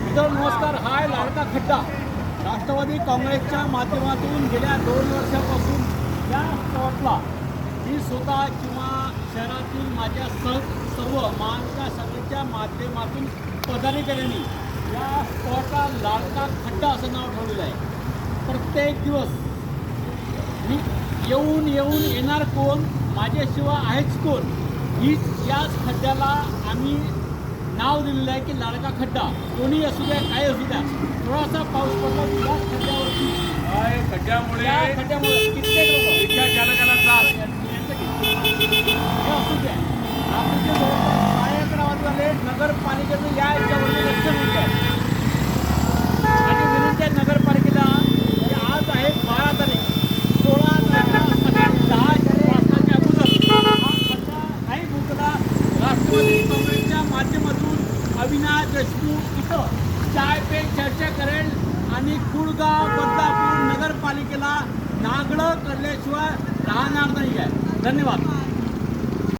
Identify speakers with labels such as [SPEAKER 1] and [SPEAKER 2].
[SPEAKER 1] मित्रांनो नमस्कार. हा आहे लाडका खड्डा. राष्ट्रवादी काँग्रेसच्या माध्यमातून गेल्या 2 वर्षापासून या स्पॉटला मी स्वतः किंवा शहरातील माझ्या सर्व महाविकास आघाडीच्या माध्यमातून पदाधिकाऱ्यांनी या स्पॉटला लाडका खड्डा असं नाव ठेवलेलं आहे. प्रत्येक दिवस मी येऊन येणार कोण, माझ्याशिवाय आहेच कोण, हीच याच खड्ड्याला आम्ही नाव दिलेलं आहे की लाडका खड्डा. कोणी असू द्या, काय असू द्या, थोडासा पाऊस पडला याच खड्ड्यावरती खड्ड्यामुळे कित्येक लोक
[SPEAKER 2] रिक्षा चालकाला त्रास.
[SPEAKER 1] हे असू द्या. आपण जे जवळपास 11 वाजले नगरपालिकेचं या याच्यावरती लक्ष नाही आहे. आणि विनंती आहे नगरपालिकेला की आज आहे 12 तारीख, 16 तारखेला सकाळी 10 वाजताच्या अगोदर हा खड्डा नाही बुजला. राष्ट्रवादी काँग्रेसच्या माध्यमातून अविनाश देशमुख इथं चाय पे चर्चा करेल आणि कुळगाव बदलापूर नगरपालिकेला नागडं करल्याशिवाय राहणार नाही आहे. धन्यवाद.